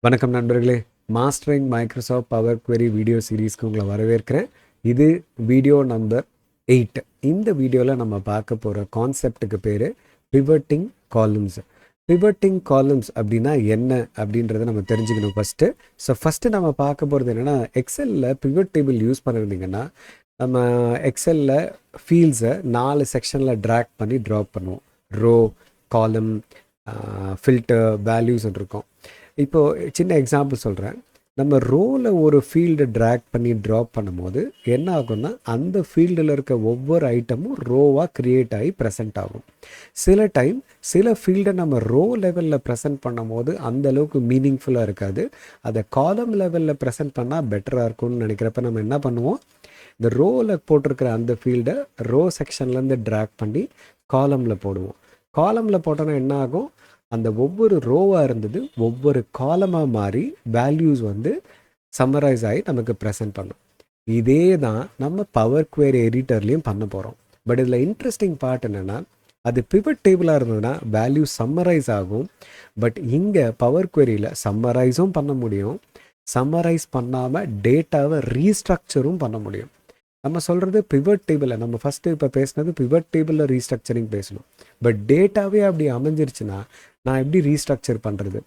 வணக்கம் நண்பர்களே, mastering Microsoft power query video சீரீஸ்க்கு உங்களை வரவேற்கிறேன். இது வீடியோ நம்பர் 8. இந்த வீடியோவில் நம்ம பார்க்க போகிற கான்செப்டுக்கு பேர் பிவட்டிங் காலம்ஸ். பிவட்டிங் காலம்ஸ் அப்படின்னா என்ன அப்படின்றத நம்ம தெரிஞ்சுக்கணும் ஃபஸ்ட்டு நம்ம பார்க்க போகிறது என்னென்னா, எக்ஸலில் பிவட் டேபிள் யூஸ் பண்ணியிருந்தீங்கன்னா நம்ம எக்ஸலில் ஃபீல்ட்ஸை 4 செக்ஷனில் ட்ராக் பண்ணி ட்ராப் பண்ணுவோம். ரோ, காலம், ஃபில்டர், வேல்யூஸ் இருக்கும். இப்போது சின்ன எக்ஸாம்பிள் சொல்கிறேன். நம்ம ரோவில் ஒரு ஃபீல்டை ட்ராக் பண்ணி ட்ராப் பண்ணும்போது என்ன ஆகும்னா, அந்த ஃபீல்டில் இருக்க ஒவ்வொரு ஐட்டமும் ரோவாக க்ரியேட் ஆகி ப்ரெசென்ட் ஆகும். சில டைம் சில ஃபீல்டை நம்ம ரோ லெவலில் ப்ரெசென்ட் பண்ணும் போது அந்தளவுக்கு மீனிங்ஃபுல்லாக இருக்காது. அதை காலம் லெவலில் ப்ரெசென்ட் பண்ணால் பெட்டராக இருக்கும்னு நினைக்கிறப்ப நம்ம என்ன பண்ணுவோம், இந்த ரோவில் போட்டிருக்கிற அந்த ஃபீல்டை ரோ செக்ஷன்லேருந்து ட்ராக் பண்ணி காலமில் போடுவோம். காலமில் போட்டோன்னா என்ன ஆகும், அந்த ஒவ்வொரு ரோவாக இருந்தது ஒவ்வொரு காலமாக மாறி வேல்யூஸ் சம்மரைஸ் ஆகி நமக்கு ப்ரெசென்ட் பண்ணும். இதே தான் நம்ம பவர் குவெரி எடிட்டர்லேயும் பண்ண போகிறோம். பட் இதில் இன்ட்ரெஸ்டிங் பார்ட் என்னென்னா, அது பிவட் டேபிளாக இருந்ததுன்னா வேல்யூ சம்மரைஸ் ஆகும். பட் இங்கே பவர் குவெரியில் சம்மரைஸும் பண்ண முடியும், சம்மரைஸ் பண்ணாமல் டேட்டாவை ரீஸ்ட்ரக்சரும் பண்ண முடியும். நம்ம சொல்கிறது பிவட் டேபிளில், நம்ம ஃபஸ்ட்டு இப்போ பேசுனது பிவட் டேபிளில் ரீஸ்ட்ரக்சரிங் பேசணும். பட் டேட்டாவே அப்படி அமைஞ்சிருச்சுன்னா நான் எப்படி ரீஸ்ட்ரக்சர் பண்ணுறது?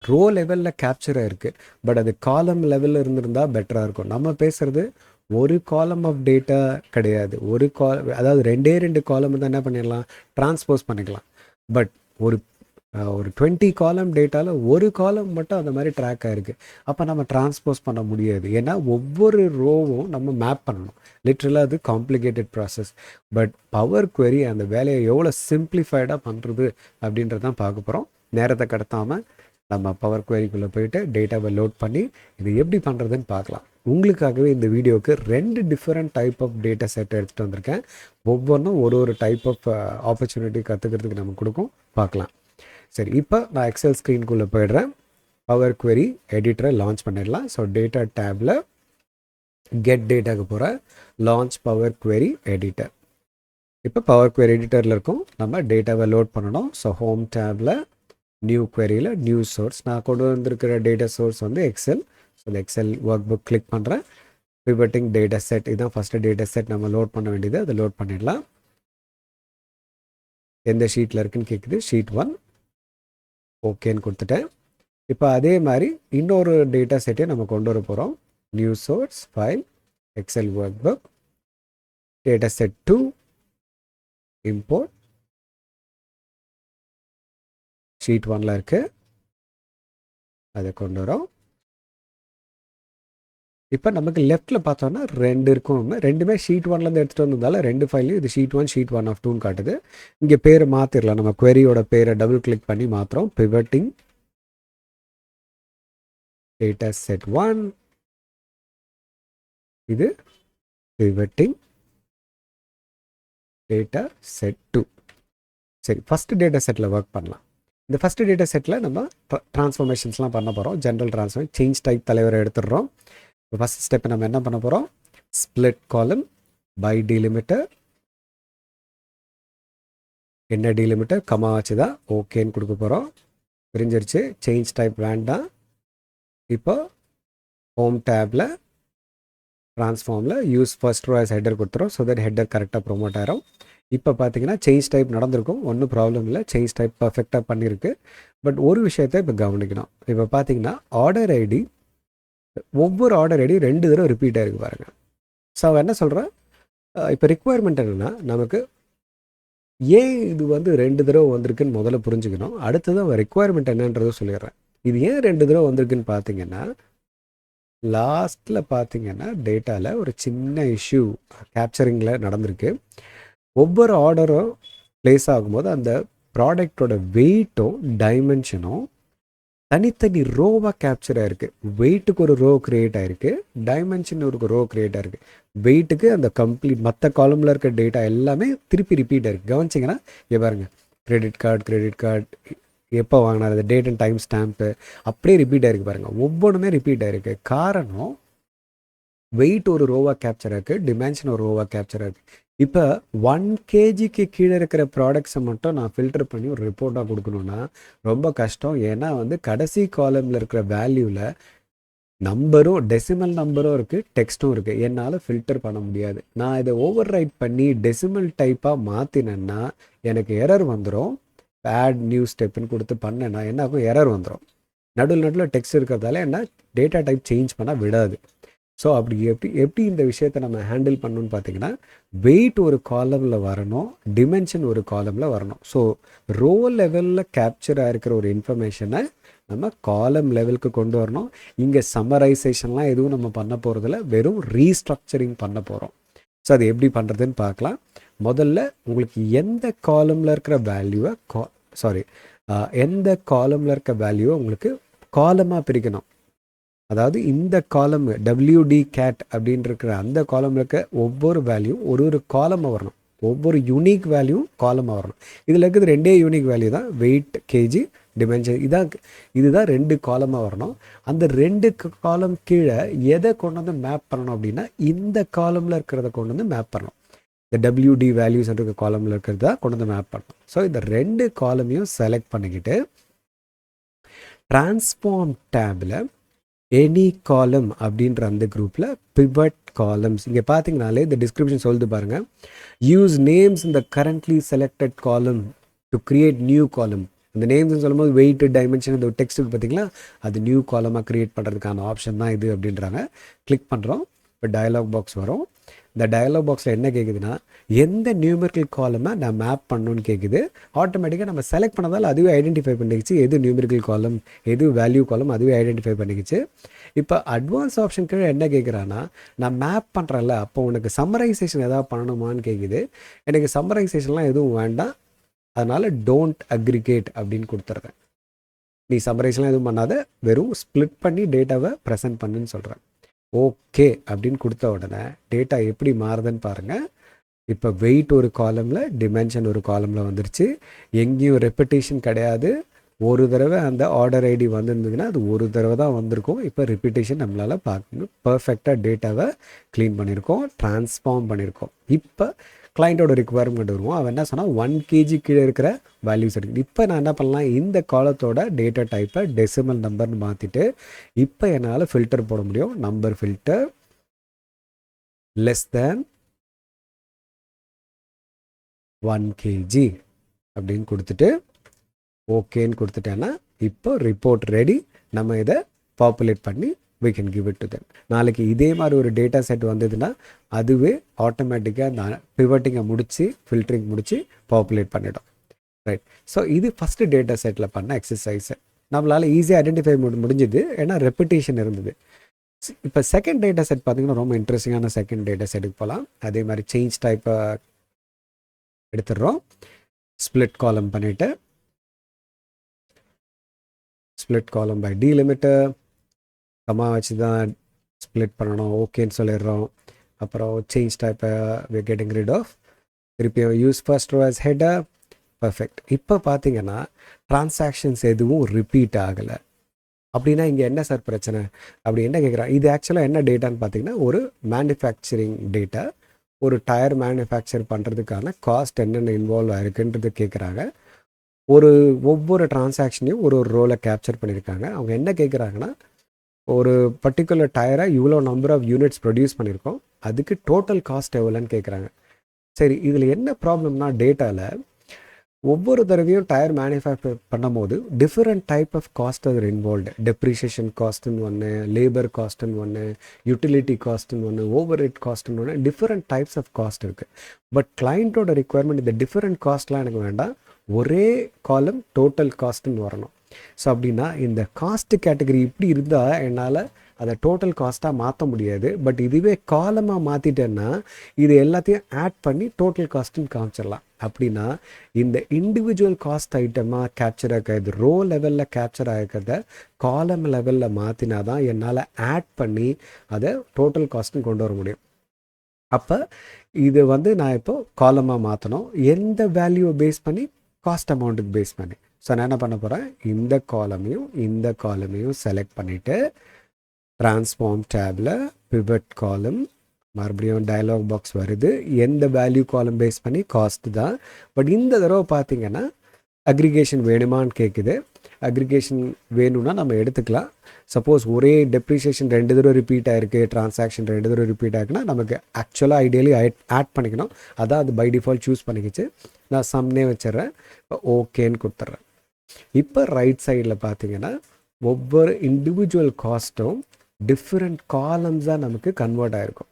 ரோ லெவலில் கேப்சராக இருக்குது, பட் அது காலம் லெவலில் இருந்திருந்தால் பெட்டராக இருக்கும். நம்ம பேசுகிறது ஒரு காலம் ஆஃப் டேட்டா கிடையாது, அதாவது ரெண்டு காலம் தான் என்ன பண்ணிடலாம், ட்ரான்ஸ்போஸ் பண்ணிக்கலாம். பட் ஒரு 20 காலம் டேட்டாவில் ஒரு காலம் மட்டும் அந்த மாதிரி ட்ராக் ஆகிருக்கு. அப்போ நம்ம ட்ரான்ஸ்போஸ் பண்ண முடியாது, ஏன்னா ஒவ்வொரு ரோவும் நம்ம மேப் பண்ணணும். லிட்ரலாக அது complicated process. But power query அந்த வேலையை எவ்வளோ சிம்பிளிஃபைடாக பண்ணுறது அப்படின்றதான் பார்க்க போகிறோம். நேரத்தை கடத்தாமல் நம்ம பவர் குவெரிக்குள்ளே போயிட்டு டேட்டாவை லோட் பண்ணி இது எப்படி பண்ணுறதுன்னு பார்க்கலாம். உங்களுக்காகவே இந்த வீடியோவுக்கு 2 different type of data set எடுத்துகிட்டு வந்திருக்கேன். ஒவ்வொன்றும் ஒரு டைப் ஆஃப் ஆப்பர்ச்சுனிட்டி கற்றுக்கிறதுக்கு நம்ம கொடுக்கும், பார்க்கலாம். சரி, இப்போ நான் எக்ஸல் ஸ்க்ரீனுக்குள்ளே போயிடுறேன். பவர் குவெரி எடிட்டரை லான்ச் பண்ணிடலாம். ஸோ டேட்டா டேபில் கெட் டேட்டாக்கு போகிற லான்ச் பவர் குவெரி எடிட்டர். இப்போ பவர் குவெரி எடிட்டரில் இருக்கும், நம்ம டேட்டாவை லோட் பண்ணணும். ஸோ ஹோம் டேபில் நியூ குவெரியில் நியூ சோர்ஸ், நான் கொண்டு வந்திருக்கிற டேட்டா சோர்ஸ் எக்ஸல். ஸோ இந்த எக்ஸல் ஒர்க் புக் கிளிக் பண்ணுறேன். பிவட்டிங் டேட்டா செட், இதுதான் ஃபஸ்ட்டு டேட்டா செட் நம்ம லோட் பண்ண வேண்டியது. அதை லோட் பண்ணிடலாம். எந்த ஷீட்டில் இருக்குன்னு கேட்குது, ஷீட் 1. ஓகேன்னு கொடுத்துட்டேன். இப்போ அதே மாதிரி இன்னொரு டேட்டா செட்டே நம்ம கொண்டு வர போகிறோம். New source file, excel workbook, data set 2, import, sheet 1ல் இருக்குது, அதை கொண்டு வரோம். இப்போ நமக்கு லெஃப்டில் பார்த்தோன்னா 2 இருக்கும், ரெண்டுமே ஷீட் 1லேருந்து எடுத்துகிட்டு வந்ததால் 2 ஃபைலையும் இது ஷீட் 1 ஷீட் 1 ஆஃப் 2ன்னு காட்டுது. இங்கே பேரை மாற்றிடலாம், நம்ம குவெரியோட பேரை டபுள் கிளிக் பண்ணி மாற்றுறோம். பிவட்டிங் டேட்டா செட் 1, இது பிவட்டிங் டேட்டா செட் 2. சரி, ஃபஸ்ட்டு டேட்டா செட்டில் ஒர்க் பண்ணலாம். இந்த ஃபஸ்ட்டு டேட்டா செட்டில் நம்ம ட்ரான்ஸ்ஃபர்மேஷன்ஸ்லாம் பண்ண போகிறோம். ஜென்ரல் ட்ரான்ஸ்ஃபர்மேஷன், சேஞ்ச் டைப் தலைவரை எடுத்துடுறோம். இப்போ ஃபஸ்ட் ஸ்டெப்பை நம்ம என்ன பண்ண போகிறோம், ஸ்ப்ளிட் காலம் பை டிலிமிட்டர். என்ன டிலிமிட்டர், கமா வச்சு தான் ஓகேன்னு கொடுக்க போகிறோம். பிரிஞ்சிருச்சு, சேஞ்ச் டைப் வேண்டாம். இப்போ ஹோம் டேபில் ட்ரான்ஸ்ஃபார்மில் use first row as header கொடுத்துரும். ஸோ தட் ஹெட்டர் கரெக்டாக ப்ரொமோட் ஆகிரும். இப்போ பார்த்தீங்கன்னா சேஞ்ச் டைப் நடந்திருக்கும், ஒன்றும் ப்ராப்ளம் இல்லை, சேஞ்ச் டைப் பர்ஃபெக்டாக பண்ணியிருக்கு. பட் ஒரு விஷயத்தை இப்போ கவனிக்கணும். இப்போ பார்த்தீங்கன்னா ஆர்டர் ஐடி, ஒவ்வொரு ஆர்டர் ஐடி 2 தடவை ரிப்பீட் ஆகிருக்கு பாருங்கள். ஸோ அவன் என்ன சொல்கிறேன், இப்போ ரிக்குவயர்மெண்ட் என்னென்னா, நமக்கு ஏன் இது 2 தடவை வந்திருக்குன்னு முதல்ல புரிஞ்சுக்கணும். அடுத்தது அவன் ரிக்குவயர்மெண்ட் என்னன்றதை சொல்லிடுறேன். இது ஏன் 2 தடவை வந்திருக்குன்னு பார்த்தீங்கன்னா, லாஸ்ட்டில் பார்த்தீங்கன்னா டேட்டாவில் ஒரு சின்ன இஷ்யூ கேப்சரிங்கில் நடந்திருக்கு. ஒவ்வொரு ஆர்டரும் ப்ளேஸ் ஆகும்போது அந்த ப்ராடக்டோட வெயிட்டும் டைமென்ஷனும் தனித்தனி ரோவாக கேப்சர் ஆகிருக்கு. வெயிட்டுக்கு ஒரு ரோ க்ரியேட் ஆகிருக்கு, டைமென்ஷன் ஒரு ரோ க்ரியேட் ஆகிருக்கு. வெயிட்டுக்கு அந்த கம்ப்ளீட் மற்ற காலமில் இருக்க டேட்டா எல்லாமே திருப்பி ரிப்பீட் ஆகிருக்கு. கவனிச்சிங்கன்னா இங்கே பாருங்கள், கிரெடிட் கார்டு எப்போ வாங்கினார், அது டேட் அண்ட் டைம் ஸ்டாம்ப்பு அப்படியே ரிப்பீட் ஆகிருக்கு பாருங்கள். ஒவ்வொன்றுமே ரிப்பீட் ஆகிருக்கு. காரணம் வெயிட் ஒரு ரோவாக கேப்சர் ஆகிருக்கு, டிமென்ஷன் ஒரு ரோவாக கேப்சர் ஆகிருக்கு. இப்போ 1 kgக்கு கீழே இருக்கிற ப்ராடக்ட்ஸை மட்டும் நான் ஃபில்டர் பண்ணி ஒரு ரிப்போர்ட்டாக கொடுக்கணுன்னா ரொம்ப கஷ்டம். ஏன்னா வந்து கடைசி காலமில் இருக்கிற வேல்யூவில் நம்பரும் டெசிமல் நம்பரும் இருக்குது, டெக்ஸ்ட்டும் இருக்குது. என்னால் ஃபில்டர் பண்ண முடியாது. நான் இதை ஓவர் ரைட் பண்ணி டெசிமல் டைப்பாக மாற்றினேன்னா எனக்கு எரர் வந்துடும். ஆட் நியூ ஸ்டெப்புன்னு கொடுத்து பண்ணேன்னா என்ன ஆகும், எரர் வந்துடும். நடுவில் டெக்ஸ்ட் இருக்கிறதால என்ன டேட்டா டைப் சேஞ்ச் பண்ண விடாது. ஸோ அப்படி எப்படி இந்த விஷயத்தை நம்ம ஹேண்டில் பண்ணணும்னு பார்த்தீங்கன்னா, வெயிட் ஒரு காலமில் வரணும், டிமென்ஷன் ஒரு காலமில் வரணும். ஸோ ரோ லெவலில் கேப்சர் ஆகிருக்கிற ஒரு இன்ஃபர்மேஷனை நம்ம காலம் லெவலுக்கு கொண்டு வரணும். இங்கே சம்மரைசேஷன்லாம் எதுவும் நம்ம பண்ண போகிறதில்ல, வெறும் ரீஸ்ட்ரக்சரிங் பண்ண போகிறோம். ஸோ அது எப்படி பண்ணுறதுன்னு பார்க்கலாம். முதல்ல உங்களுக்கு எந்த காலமில் இருக்கிற வேல்யூவை எந்த காலமில் இருக்க வேல்யூவை உங்களுக்கு காலமாக பிரிக்கணும். அதாவது இந்த காலம் WD கேட் அப்படின்னு இருக்கிற அந்த காலமில் இருக்க ஒவ்வொரு வேல்யூ ஒரு காலமாக வரணும். ஒவ்வொரு யூனிக் வேல்யூ காலமாக வரணும். இதில் இருக்கிறது 2 யூனிக் வேல்யூ தான், வெயிட், கேஜி, டிமென்ஷன். இதுதான் 2 காலமாக வரணும். அந்த 2 காலம் கீழே எதை கொண்டு வந்து மேப் பண்ணணும் அப்படின்னா, இந்த காலமில் இருக்கிறத கொண்டு வந்து மேப் பண்ணணும். இந்த WD வேல்யூஸ் இருக்க காலமில் இருக்கிறத கொண்டு வந்து மேப் பண்ணணும். ஸோ இந்த 2 காலமையும் செலக்ட் பண்ணிக்கிட்டு டிரான்ஸ்ஃபார்ம் டேபில் எனி காலம் அப்படின்ற அந்த குரூப்பில் பிவட் காலம்ஸ் இங்கே பார்த்தீங்கனாலே இந்த டிஸ்கிரிப்ஷன் சொல்லுது பாருங்கள். யூஸ் நேம்ஸ் இந்த கரண்ட்லி செலக்டட் காலம் டு கிரியேட் நியூ காலம். இந்த நேம்ஸ் சொல்லும்போது வெயிட், டைமென்ஷன், இந்த டெக்ஸ்ட்டுக்கு பார்த்தீங்களா, அது நியூ காலமாக க்ரியேட் பண்ணுறதுக்கான ஆப்ஷன் தான் இது அப்படின்றாங்க. கிளிக் பண்ணுறோம். இப்போ டயலாக் பாக்ஸ் வரும். இந்த டயலாக் பாக்ஸில் என்ன கேட்குதுன்னா, எந்த நியூமெரிக்கல் காலமை நான் மேப் பண்ணணும்னு கேட்குது. ஆட்டோமேட்டிக்காக நம்ம செலக்ட் பண்ணதால் அதுவே ஐடென்டிஃபை பண்ணிக்கிச்சு, எது நியூமெரிக்கல் காலம் எது வேல்யூ காலம் அதுவே ஐடென்டிஃபை பண்ணிக்கிச்சு. இப்போ அட்வான்ஸ் ஆப்ஷன் கீழே என்ன கேட்குறான்னா, நான் மேப் பண்ணுறேன்ல, அப்போ உனக்கு சம்மரைசேஷன் எதாவது பண்ணணுமான்னு கேட்குது. எனக்கு சம்மரைசேஷன்லாம் எதுவும் வேண்டாம், அதனால் டோன்ட் அக்ரிகேட் அப்படின்னு கொடுத்துட்றேன். நீ சம்மரைஸ்லாம் எதுவும் பண்ணாத, வெறும் ஸ்ப்ளிட் பண்ணி டேட்டாவை ப்ரெசென்ட் பண்ணுன்னு சொல்கிறேன். ஓகே அப்படின்னு கொடுத்த உடனே டேட்டா எப்படி மாறுதுன்னு பாருங்கள். இப்போ வெயிட் ஒரு காலமில், டிமென்ஷன் ஒரு காலமில் வந்துருச்சு. எங்கேயும் ரெப்பிட்டேஷன் கிடையாது. ஒரு தடவை அந்த ஆர்டர் ஐடி வந்திருந்ததுன்னா அது ஒரு தடவை தான் வந்திருக்கும். இப்போ ரிப்பீட்டேஷன் நம்மளால் பார்க்கணும். பர்ஃபெக்டாக டேட்டாவை க்ளீன் பண்ணியிருக்கோம், ட்ரான்ஸ்ஃபார்ம் பண்ணியிருக்கோம். இப்போ கிளைண்ட்டோட ரிக்குவயர்மெண்ட் வருவோம். அவன் என்ன சொன்னால் 1 kg கீழே இருக்கிற வேல்யூஸ் இருக்குது. இப்போ நான் என்ன பண்ணலாம், இந்த காலத்தோட டேட்டா டைப்பை டெசிமல் நம்பர்னு மாற்றிட்டு இப்போ என்னால் ஃபில்டர் போட முடியும். Number filter less than 1 kg அப்படின்னு கொடுத்துட்டு ஓகேன்னு கொடுத்துட்டேன்னா இப்போ ரிப்போர்ட் ரெடி. நம்ம இதை பாப்புலேட் பண்ணி we can give it to them. நாளைக்கு இதே மாதிரி ஒரு டேட்டா செட் வந்ததுன்னா அதுவே ஆட்டோமேட்டிக்காக அந்த பிவட்டிங்கை முடித்து ஃபில்டரிங் முடித்து பாப்புலேட் பண்ணிடும். ரைட். ஸோ இது ஃபஸ்ட்டு டேட்டா செட்டில் பண்ண எக்ஸசைஸை நம்மளால் ஈஸியாக ஐடென்டிஃபை முடிஞ்சுது, ஏன்னா ரெப்பிட்டேஷன் இருந்தது. இப்போ செகண்ட் டேட்டா செட் பார்த்திங்கன்னா ரொம்ப இன்ட்ரெஸ்டிங்கான செகண்ட் டேட்டா செட்டுக்கு போகலாம். அதே மாதிரி சேஞ்ச் டைப்பை எடுத்துடுறோம். ஸ்ப்ளிட் காலம் பண்ணிவிட்டு ஸ்ப்ளிட் காலம் பை டீலிமிட்டர் கம்மா வச்சு தான் ஸ்ப்ளிட் பண்ணணும். ஓகேன்னு சொல்லிடுறோம். அப்புறம் சேஞ்ச் டைப்பை வி கெட்டிங் ரிட் ஆஃப். திருப்பியும் use first row as header. Perfect. இப்போ பார்த்தீங்கன்னா ட்ரான்சாக்ஷன்ஸ் எதுவும் ரிப்பீட் ஆகலை. அப்படின்னா இங்கே என்ன சார் பிரச்சனை அப்படி என்ன கேட்குறான். இது ஆக்சுவலாக என்ன டேட்டான்னு பார்த்தீங்கன்னா ஒரு மேனுஃபேக்சரிங் டேட்டா. ஒரு டயர் மேனுஃபேக்சர் பண்ணுறதுக்கான காஸ்ட் என்னென்ன இன்வால்வ் ஆகிருக்குன்றது கேட்குறாங்க. ஒவ்வொரு டிரான்சாக்ஷனையும் ஒரு ரோலை கேப்சர் பண்ணியிருக்காங்க. அவங்க என்ன கேட்குறாங்கன்னா, ஒரு பர்டிகுலர் டயரை இவ்வளோ நம்பர் ஆஃப் யூனிட்ஸ் ப்ரொடியூஸ் பண்ணியிருக்கோம், அதுக்கு டோட்டல் காஸ்ட் எவ்வளோன்னு கேட்குறாங்க. சரி, இதில் என்ன ப்ராப்ளம்னா டேட்டாவில் ஒவ்வொரு தடவையும் டயர் மேனுஃபேக்சர் பண்ணும்போது டிஃப்ரெண்ட் டைப் ஆஃப் காஸ்ட் அது இன்வால்வ்டு. டெப்ரிஷியேஷன் காஸ்ட்டுன்னு ஒன்று, லேபர் காஸ்ட்டுன்னு ஒன்று, யூட்டிலிட்டி காஸ்ட்டுன்னு ஒன்று, ஓவர் ஹெட் காஸ்ட்டுன்னு ஒன்று, டிஃப்ரெண்ட் டைப்ஸ் ஆஃப் காஸ்ட் இருக்குது. பட் கிளைண்ட்டோட ரிக்குவயர்மெண்ட் இந்த டிஃப்ரெண்ட் காஸ்ட்லாம் எனக்கு வேண்டாம், ஒரே காலம் டோட்டல் காஸ்ட்டுன்னு வரணும். ஸோ அப்படின்னா இந்த காஸ்ட் கேட்டகரி இப்படி இருந்தால் என்னால் அதை டோட்டல் காஸ்ட்டாக மாற்ற முடியாது. பட் இதுவே காலமாக மாற்றிட்டேன்னா இது எல்லாத்தையும் ஆட் பண்ணி டோட்டல் காஸ்ட்டுன்னு காமிச்சிடலாம். அப்படின்னா இந்த இண்டிவிஜுவல் காஸ்ட் ஐட்டமாக கேப்சர் ஆகிறது ரோ லெவலில் கேப்சர் ஆகிருக்கிறத காலம் லெவலில் மாற்றினா தான் என்னால் ஆட் பண்ணி அதை டோட்டல் காஸ்ட்டுன்னு கொண்டு வர முடியும். அப்போ இது நான் இப்போது காலமாக மாற்றணும். எந்த வேல்யூவை பேஸ் பண்ணி? காஸ்ட் அமௌண்ட்டுக்கு பேஸ் பண்ணி. ஸோ நான் என்ன பண்ண போகிறேன், இந்த காலமையும் செலக்ட் பண்ணிவிட்டு ட்ரான்ஸ்ஃபார்ம் டேபில் பிவட் காலம் மறுபடியும் டயலாக் பாக்ஸ் வருது. எந்த வேல்யூ காலம் பேஸ் பண்ணி காஸ்ட் தான். பட் இந்த தடவை பார்த்தீங்கன்னா அக்ரிகேஷன் வேணுமான்னு கேட்குது. அக்ரிகேஷன் வேணும்னா நம்ம எடுத்துக்கலாம். சப்போஸ் ஒரே டெப்ரிசியேஷன் 2 தடவை ரிப்பீட் ஆகிருக்கு, டிரான்சாக்ஷன் 2 தடவை ரிப்பீட் ஆகிருக்குன்னா நமக்கு ஆக்சுவலாக ஐடியலி ஆட் பண்ணிக்கணும். அதான் அது பை டிஃபால்ட் சூஸ் பண்ணிக்கிச்சு. நான் சம்னே வச்சிட்றேன், ஓகேன்னு கொடுத்துட்றேன். இப்போ ரைட் சைடில் பார்த்தீங்கன்னா ஒவ்வொரு இண்டிவிஜுவல் காஸ்ட்டும் டிஃப்ரெண்ட் காலம்ஸாக நமக்கு கன்வெர்ட் ஆகிருக்கும்.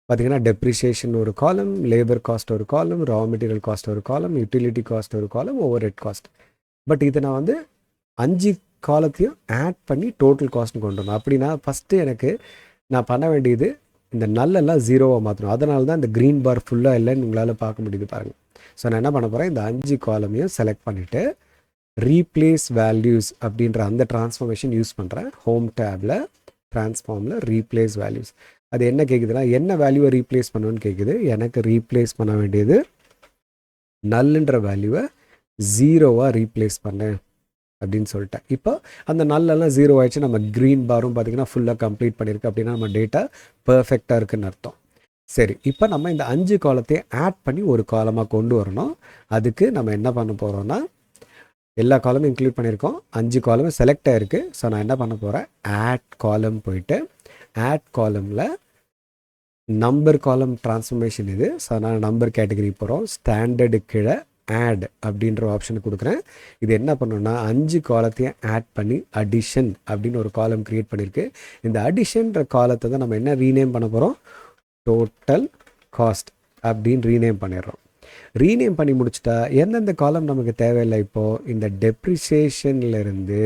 பார்த்தீங்கன்னா டெப்ரிசியேஷன் ஒரு காலம், லேபர் காஸ்ட் ஒரு காலம், ரா மெட்டீரியல் காஸ்ட் ஒரு காலம், யூட்டிலிட்டி காஸ்ட் ஒரு காலம், ஓவர் ஹெட் காஸ்ட். பட் இதை நான் வந்து 5 காலத்தையும் ஆட் பண்ணி டோட்டல் காஸ்ட்னு கொண்டு வரணும். அப்படின்னா ஃபஸ்ட்டு எனக்கு நான் பண்ண வேண்டியது இந்த நல்லெல்லாம் ஜீரோவாக மாற்றணும். அதனால தான் இந்த க்ரீன் பார் ஃபுல்லாக இல்லைன்னு உங்களால் பார்க்க முடியுது பாருங்கள். ஸோ நான் என்ன பண்ண போகிறேன், இந்த 5 காலமையும் செலக்ட் பண்ணிவிட்டு ரீப்ளேஸ் வேல்யூஸ் அப்படின்ற அந்த ட்ரான்ஸ்ஃபார்மேஷன் யூஸ் பண்ணுறேன். ஹோம் டேபில் ட்ரான்ஸ்ஃபார்மில் ரீப்ளேஸ் வேல்யூஸ். அது என்ன கேட்குதுன்னா என்ன வேல்யூவை ரீப்ளேஸ் பண்ணணும்னு கேட்குது. எனக்கு ரீப்ளேஸ் பண்ண வேண்டியது நல்லுன்ற வேல்யூவை ஜீரோவாக ரீப்ளேஸ் பண்ணேன் அப்படின்னு சொல்லிட்டேன். இப்போ அந்த நல்லெல்லாம் ஜீரோ ஆயிடுச்சு. நம்ம க்ரீன் பாரும் பார்த்திங்கன்னா ஃபுல்லாக கம்ப்ளீட் பண்ணியிருக்கு. அப்படின்னா நம்ம டேட்டா பர்ஃபெக்டாக இருக்குதுன்னு அர்த்தம். சரி, இப்போ நம்ம இந்த 5 காலத்தையும் ஆட் பண்ணி ஒரு காலமாக கொண்டு வரணும். அதுக்கு நம்ம என்ன பண்ண போகிறோம்னா எல்லா காலமும் இன்க்ளூட் பண்ணியிருக்கோம், 5 காலமும் செலக்ட் ஆகிருக்கு. ஸோ நான் என்ன பண்ண போகிறேன், ஆட் காலம் போயிட்டு ஆட் காலமில் நம்பர் காலம் ட்ரான்ஸ்ஃபர்மேஷன் இது. ஸோ நான் நம்பர் கேட்டகரி போகிறோம். ஸ்டாண்டர்டு கீழே ஆட் அப்படின்ற ஆப்ஷன் கொடுக்குறேன். இது என்ன பண்ணணும்னா 5 காலத்தையும் ஆட் பண்ணி அடிஷன் அப்படின்னு ஒரு காலம் க்ரியேட் பண்ணியிருக்கு. இந்த அடிஷன்ற காலத்தை தான் நம்ம என்ன ரீநேம் பண்ண போகிறோம், டோட்டல் காஸ்ட் அப்படின்னு ரீநேம் பண்ணிடுறோம். ரீநேம் பண்ணி முடிச்சுட்டா எந்தெந்த காலம் நமக்கு தேவையில்லை, இப்போது இந்த டெப்ரிசியேஷன்லேருந்து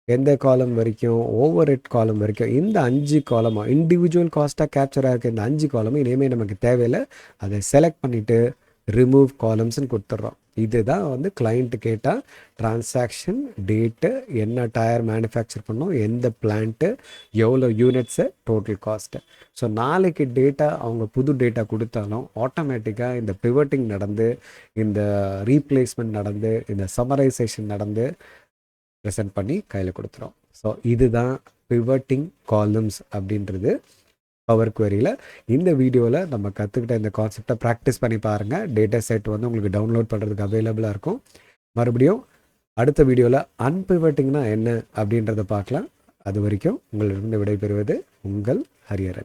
எந்த காலம் வரைக்கும், ஓவர் ஹெட் காலம் வரைக்கும், இந்த 5 காலமாக இண்டிவிஜுவல் காஸ்ட்டாக கேப்சராக இருக்க இந்த 5 காலமும் இனிமேல் நமக்கு தேவையில்லை. அதை செலக்ட் பண்ணிவிட்டு ரிமூவ் காலம்ஸ்ன்னு கொடுத்துட்றோம். இதுதான் வந்து கிளைண்ட்டு கேட்டால் டிரான்சாக்ஷன், டேட்டு, என்ன டயர் மேனுஃபேக்சர் பண்ணோம், எந்த பிளான்ட்டு, எவ்வளோ யூனிட்ஸு, டோட்டல் காஸ்ட்டு. ஸோ நாளைக்கு டேட்டா அவங்க புது டேட்டா கொடுத்தாலும் ஆட்டோமேட்டிக்காக இந்த பிவட்டிங் நடந்து, இந்த ரீப்ளேஸ்மெண்ட் நடந்து, இந்த சம்மரைசேஷன் நடந்து ப்ரெசென்ட் பண்ணி கையில் கொடுத்துரும். ஸோ இதுதான் பிவட்டிங் காலம்ஸ் அப்படின்றது பவர் குவரியில். இந்த வீடியோவில் நம்ம கற்றுக்கிட்ட இந்த கான்செப்டை ப்ராக்டிஸ் பண்ணி பாருங்கள். டேட்டா செட் வந்து உங்களுக்கு டவுன்லோட் பண்ணுறதுக்கு அவைலபிளாக இருக்கும். மறுபடியும் அடுத்த வீடியோவில் அன்பிவட்டிங்னா என்ன அப்படின்றத பார்க்கலாம். அது வரைக்கும் உங்களிடம் விடைபெறுவது உங்கள் ஹரியரன்.